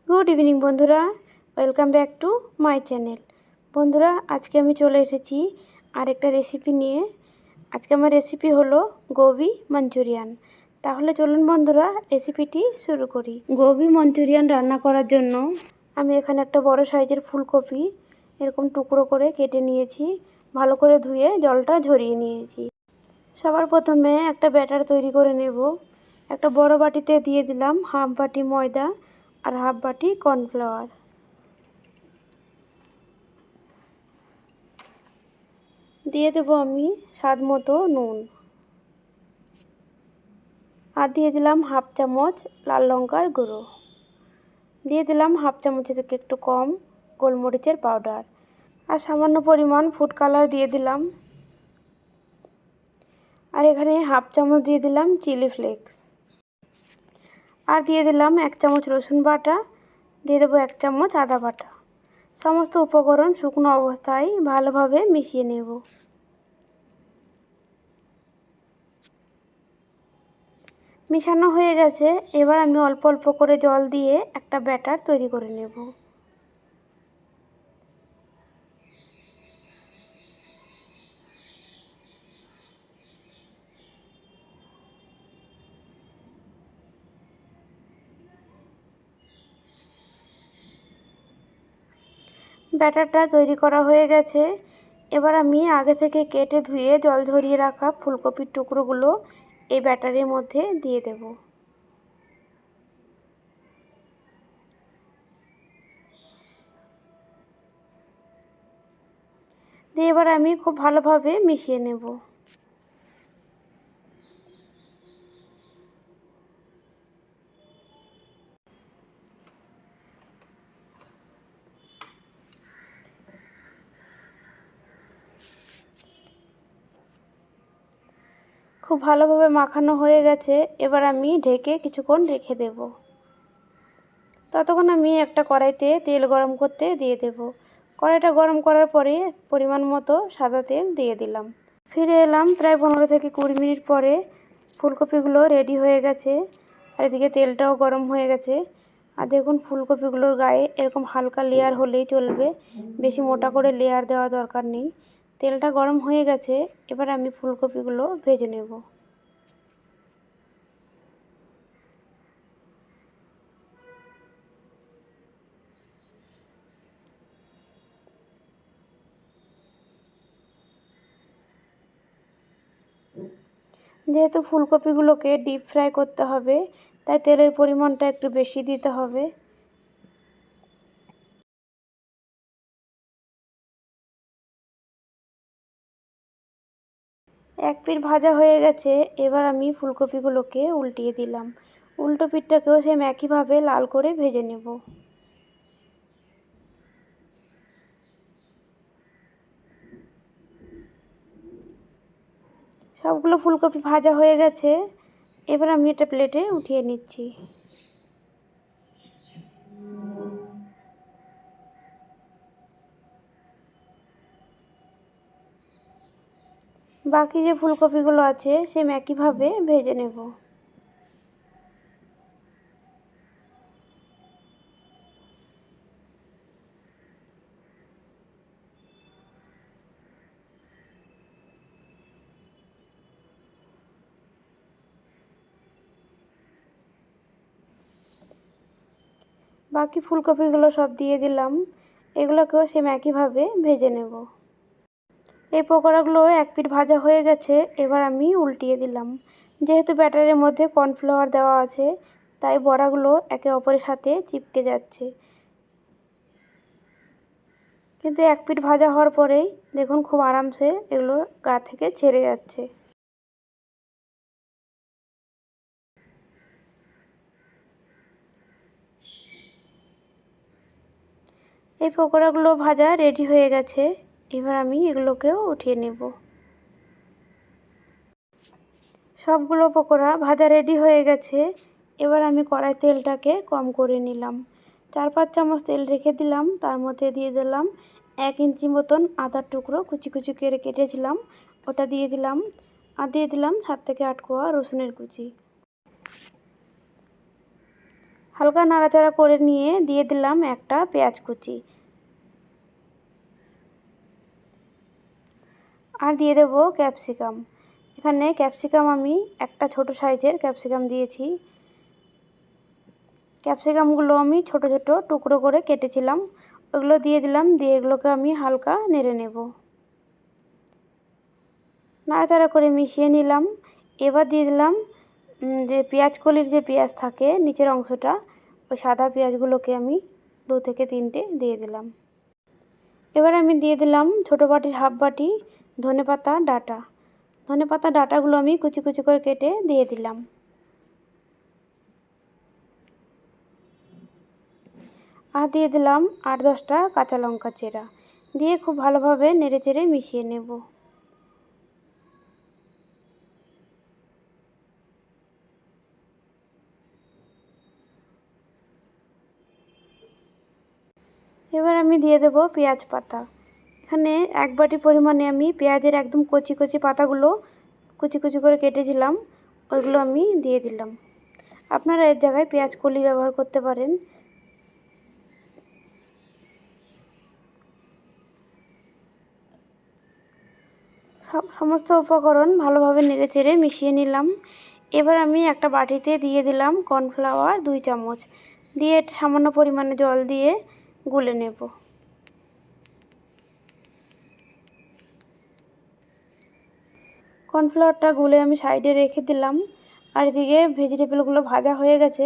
Good evening বন্ধুরা, welcome back to my channel. বন্ধুরা, আজকে আমি চলে এসেছি আরেকটা রেসিপি নিয়ে। আজকে আমার রেসিপি হলো গোবি মাঞ্চুরিয়ান। তাহলে চলুন বন্ধুরা, রেসিপিটি শুরু করি। গোবি মাঞ্চুরিয়ান রান্না করার জন্য আমি এখানে একটা বড় সাইজের ফুলকপি এরকম টুকরো করে কেটে নিয়েছি, ভালো করে ধুয়ে জলটা ঝরিয়ে নিয়েছি। সবার প্রথমে একটা ব্যাটার তৈরি করে নেব। একটা বড় বাটিতে দিয়ে দিলাম হাফ বাটি ময়দা আর হাফ বাটি কর্নফ্লাওয়ার। দিয়ে দেবো আমি স্বাদ মতো নুন, আর দিয়ে দিলাম হাফ চামচ লাল লঙ্কার গুঁড়ো, দিয়ে দিলাম হাফ চামচের থেকে একটু কম গোলমরিচের পাউডার, আর সামান্য পরিমাণ ফুড কালার দিয়ে দিলাম। আর এখানে হাফ চামচ দিয়ে দিলাম চিলি ফ্লেক্স, আর দিয়ে দিলাম 1 চামচ রসুন বাটা, দিয়ে দেবো 1 চামচ আদা বাটা। সমস্ত উপকরণ শুকনো অবস্থায় ভালোভাবে মিশিয়ে নেব। মিশানো হয়ে গেছে, এবার আমি অল্প অল্প করে জল দিয়ে একটা ব্যাটার তৈরি করে নেব। ব্যাটারটা তৈরি করা হয়ে গেছে। এবার আমি আগে থেকে কেটে ধুয়ে জল ঝরিয়ে রাখা ফুলকপির টুকরোগুলো এই ব্যাটারের মধ্যে দিয়ে দেব। দিয়ে এবার আমি খুব ভালোভাবে মিশিয়ে নেব। খুব ভালোভাবে মাখানো হয়ে গেছে, এবার আমি ঢেকে কিছুক্ষণ রেখে দেব। ততক্ষণ আমি একটা কড়াইতে তেল গরম করতে দিয়ে দেব। কড়াইটা গরম করার পরে পরিমাণ মতো সাদা তেল দিয়ে দিলাম। ফিরে এলাম প্রায় 15 থেকে 20 মিনিট পরে। ফুলকপিগুলো রেডি হয়ে গেছে, আর এদিকে তেলটাও গরম হয়ে গেছে। আর দেখুন, ফুলকপিগুলোর গায়ে এরকম হালকা লেয়ার হলেই চলবে, বেশি মোটা করে লেয়ার দেওয়া দরকার নেই। তেলটা গরম হয়ে গেছে, এবার আমি ফুলকপিগুলো ভেজে নেব। যেহেতু ফুলকপিগুলোকে ডিপ ফ্রাই করতে হবে, তাই তেলের পরিমাণটা একটু বেশি দিতে হবে। এক পিঠ ভাজা হয়ে গেছে, এবার আমি ফুলকপিগুলোকে উল্টিয়ে দিলাম। উল্টো পিঠটাকেও সেম একইভাবে লাল করে ভেজে নেব। সবগুলো ফুলকপি ভাজা হয়ে গেছে, এবার আমি এটা প্লেটে উঠিয়ে নিচ্ছি। বাকি যে ফুলকপিগুলো আছে সেম একইভাবে ভেজে নেব। বাকি ফুলকপিগুলো সব দিয়ে দিলাম, এগুলোকেও সেম একইভাবে ভেজে নেব। এই পকোড়াগুলো এক পিঠ ভাজা হয়ে গেছে, এবার আমি উল্টিয়ে দিলাম। যেহেতু ব্যাটারের মধ্যে কর্নফ্লাওয়ার দেওয়া আছে, তাই বড়াগুলো একে অপরের সাথে চিপকে যাচ্ছে। কিন্তু এক পিঠ ভাজা হওয়ার পরেই দেখুন খুব আরামসে এগুলো গা থেকে ছেড়ে যাচ্ছে। এই পকোড়াগুলো ভাজা রেডি হয়ে গেছে, এবার আমি এগুলোকেও উঠিয়ে নেব। সবগুলো পকোড়া ভাজা রেডি হয়ে গেছে, এবার আমি কড়াই তেলটাকে কম করে নিলাম। 4-5 চামচ তেল রেখে দিলাম, তার মধ্যে দিয়ে দিলাম 1 ইঞ্চি মতন আদার টুকরো কুচি কুচি করে কেটেছিলাম, ওটা দিয়ে দিলাম। আর দিয়ে দিলাম 7 থেকে 8 কোয়া রসুনের কুচি। হালকা নাড়াচাড়া করে নিয়ে দিয়ে দিলাম একটা পেঁয়াজ কুচি, আর দিয়ে দেব ক্যাপসিকাম। এখানে ক্যাপসিকাম আমি একটা ছোট সাইজের ক্যাপসিকাম দিয়েছি। ক্যাপসিকামগুলো আমি ছোট ছোট টুকরো করে কেটেছিলাম, ওগুলো দিয়ে দিলাম। দিয়ে এগুলোকে আমি হালকা নেড়ে নেব। নাড়াচাড়া করে মিশিয়ে নিলাম। এবার দিয়ে দিলাম যে পেঁয়াজ কলির যে পেঁয়াজ থাকে নিচের অংশটা, ওই সাদা পেঁয়াজগুলোকে আমি 2 থেকে 3টে দিয়ে দিলাম। এবার আমি দিয়ে দিলাম ছোটো বাটির হাফ বাটি ধনেপাতা ডাঁটা। ধনেপাতা ডাঁটাগুলো আমি কুচি কুচি করে কেটে দিয়ে দিলাম। আর দিয়ে দিলাম 8-10টা কাঁচা লঙ্কা চেরা। দিয়ে খুব ভালোভাবে নেড়ে চেড়ে মিশিয়ে নেব। এবার আমি দিয়ে দেব পেঁয়াজ পাতা। এখানে 1 বাটি পরিমাণে আমি পেঁয়াজের একদম কচি কচি পাতাগুলো কুচি কুচি করে কেটেছিলাম, ওইগুলো আমি দিয়ে দিলাম। আপনারা এর জায়গায় পেঁয়াজ কলি ব্যবহার করতে পারেন। সমস্ত উপকরণ ভালোভাবে নেড়েচেড়ে মিশিয়ে নিলাম। এবার আমি একটা বাটিতে দিয়ে দিলাম কর্নফ্লাওয়ার 2 চামচ, দিয়ে সামান্য পরিমাণে জল দিয়ে গুলে নেব। কর্নফ্লাওয়ারটা গুলে আমি সাইডে রেখে দিলাম। আর এদিকে ভেজিটেবলগুলো ভাজা হয়ে গেছে।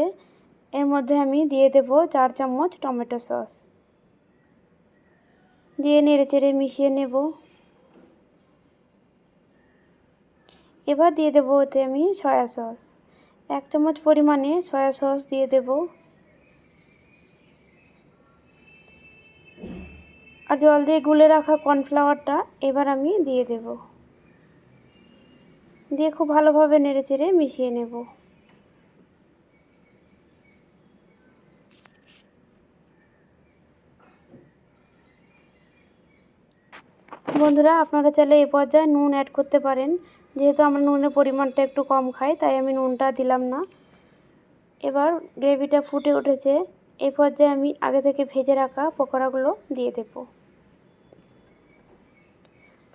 এর মধ্যে আমি দিয়ে দেব 4 চামচ টমেটো সস, দিয়ে নেড়েচেড়ে মিশিয়ে নেব। এবার দিয়ে দেবো ওতে আমি সয়া সস, 1 চামচ পরিমাণে সয়া সস দিয়ে দেব। আর জল দিয়ে গুলে রাখা কর্নফ্লাওয়ারটা এবার আমি দিয়ে দেব। দিয়ে খুব ভালোভাবে নেড়েচেড়ে মিশিয়ে নেব। বন্ধুরা, আপনারা চাইলে এই পর্যায়ে নুন অ্যাড করতে পারেন। যেহেতু আমরা নুনের পরিমাণটা একটু কম খাই, তাই আমি নুনটা দিলাম না। এবার গ্রেভিটা ফুটে উঠেছে। এই পর্যায়ে আমি আগে থেকে ভেজে রাখা পকোড়াগুলো দিয়ে দেব।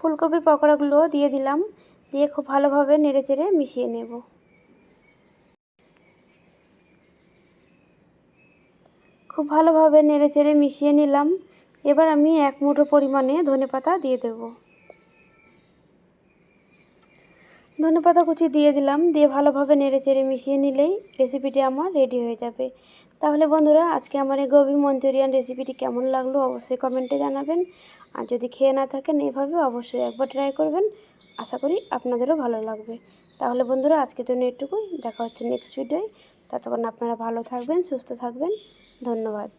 ফুলকপির পকোড়াগুলো দিয়ে দিলাম। দিয়ে খুব ভালোভাবে নেড়েচেড়ে মিশিয়ে নেব। খুব ভালোভাবে নেড়েচেড়ে মিশিয়ে নিলাম। এবার আমি 1 মুঠো পরিমাণে ধনেপাতা দিয়ে দেব। ধনেপাতা কুচি দিয়ে দিলাম। দিয়ে ভালোভাবে নেড়েচেড়ে মিশিয়ে নিলেই রেসিপিটি আমার রেডি হয়ে যাবে। তাহলে বন্ধুরা, আজকে আমার এই গোবি মঞ্চুরিয়ান রেসিপিটি কেমন লাগলো অবশ্যই কমেন্টে জানাবেন। আর যদি খেয়ে না থাকেন এভাবে অবশ্যই একবার ট্রাই করবেন। আশা করি আপনাদেরও ভালো লাগবে। তাহলে বন্ধুরা, আজকের জন্য এটুকুই। দেখা হচ্ছে নেক্সট ভিডিওয়। ততক্ষণ আপনারা ভালো থাকবেন, সুস্থ থাকবেন। ধন্যবাদ।